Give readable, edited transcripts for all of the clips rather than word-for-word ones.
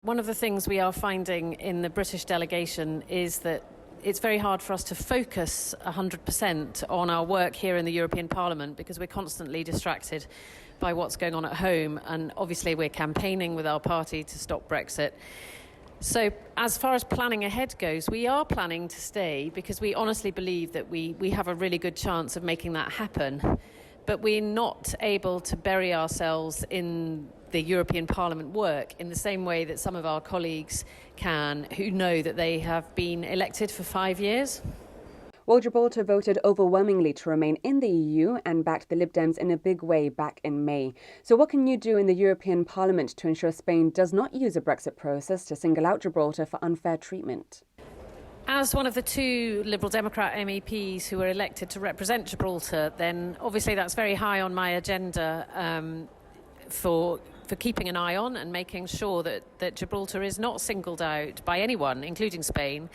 One of the things we are finding in the British delegation is that it's very hard for us to focus 100% on our work here in the European Parliament because we're constantly distracted by what's going on at home, and obviously we're campaigning with our party to stop Brexit. So as far as planning ahead goes, we are planning to stay because we honestly believe that we have a really good chance of making that happen. But we're not able to bury ourselves in the European Parliament work in the same way that some of our colleagues can, who know that they have been elected for 5 years. Well, Gibraltar voted overwhelmingly to remain in the EU and backed the Lib Dems in a big way back in May. So what can you do in the European Parliament to ensure Spain does not use a Brexit process to single out Gibraltar for unfair treatment? As one of the 2 Liberal Democrat MEPs who were elected to represent Gibraltar, then obviously that's very high on my agenda for keeping an eye on and making sure that Gibraltar is not singled out by anyone, including Spain.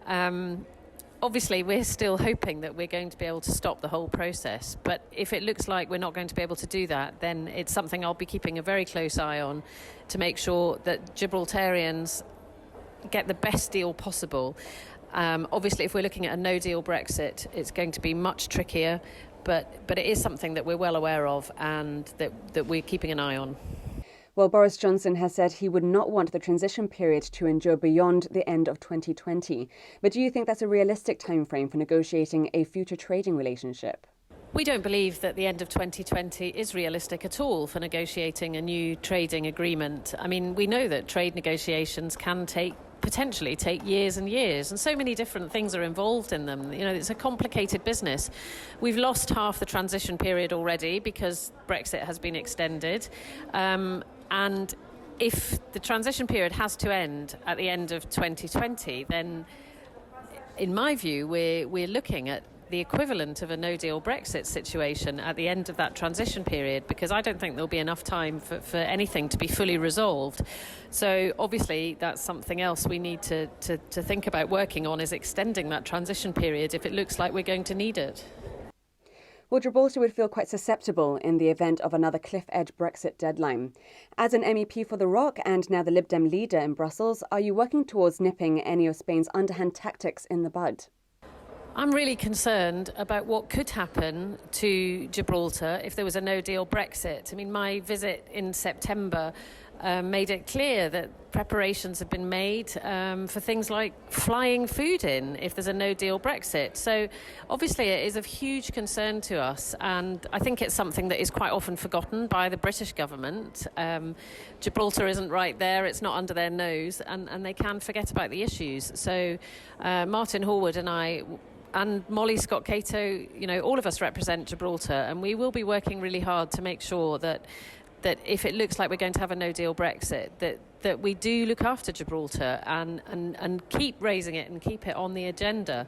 Obviously, we're still hoping that we're going to be able to stop the whole process. But if it looks like we're not going to be able to do that, then it's something I'll be keeping a very close eye on to make sure that Gibraltarians get the best deal possible. Obviously, if we're looking at a no-deal Brexit, it's going to be much trickier. But it is something that we're well aware of and that we're keeping an eye on. Well, Boris Johnson has said he would not want the transition period to endure beyond the end of 2020. But do you think that's a realistic timeframe for negotiating a future trading relationship? We don't believe that the end of 2020 is realistic at all for negotiating a new trading agreement. I mean, we know that trade negotiations can potentially take years and years, and so many different things are involved in them. You know, it's a complicated business. We've lost half the transition period already because Brexit has been extended. And if the transition period has to end at the end of 2020, then in my view, we're looking at the equivalent of a no-deal Brexit situation at the end of that transition period, because I don't think there'll be enough time for anything to be fully resolved. So obviously that's something else we need to think about working on, is extending that transition period if it looks like we're going to need it. Well, Gibraltar would feel quite susceptible in the event of another cliff-edge Brexit deadline. As an MEP for the ROC and now the Lib Dem leader in Brussels, are you working towards nipping any of Spain's underhand tactics in the bud? I'm really concerned about what could happen to Gibraltar if there was a no-deal Brexit. I mean, my visit in September made it clear that preparations have been made for things like flying food in if there's a no-deal Brexit. So obviously it is of huge concern to us, and I think it's something that is quite often forgotten by the British government. Gibraltar isn't right there, it's not under their nose, and they can forget about the issues. So Martin Horwood and I and Molly Scott-Cato, you know, all of us represent Gibraltar, and we will be working really hard to make sure that if it looks like we're going to have a no-deal Brexit, that we do look after Gibraltar and keep raising it and keep it on the agenda.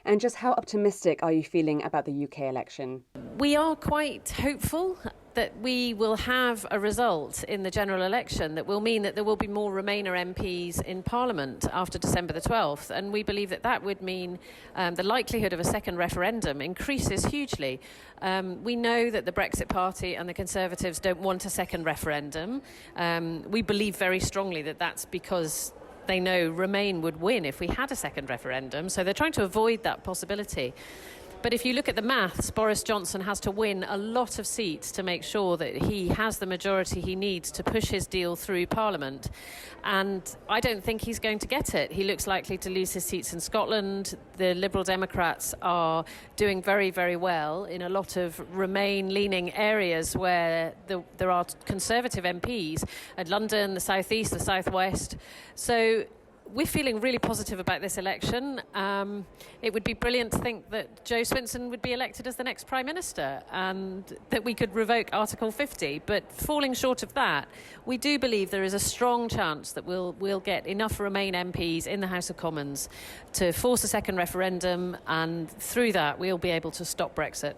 And just how optimistic are you feeling about the UK election? We are quite hopeful that we will have a result in the general election that will mean that there will be more Remainer MPs in Parliament after December the 12th. And we believe that would mean the likelihood of a second referendum increases hugely. We know that the Brexit Party and the Conservatives don't want a second referendum. We believe very strongly that that's because they know Remain would win if we had a second referendum. So they're trying to avoid that possibility. But if you look at the maths, Boris Johnson has to win a lot of seats to make sure that he has the majority he needs to push his deal through Parliament. And I don't think he's going to get it. He looks likely to lose his seats in Scotland. The Liberal Democrats are doing very, very well in a lot of Remain-leaning areas where there are Conservative MPs at London, the South East, the South West. So we're feeling really positive about this election. It would be brilliant to think that Jo Swinson would be elected as the next Prime Minister and that we could revoke Article 50. But falling short of that, we do believe there is a strong chance that we'll get enough Remain MPs in the House of Commons to force a second referendum, and through that we'll be able to stop Brexit.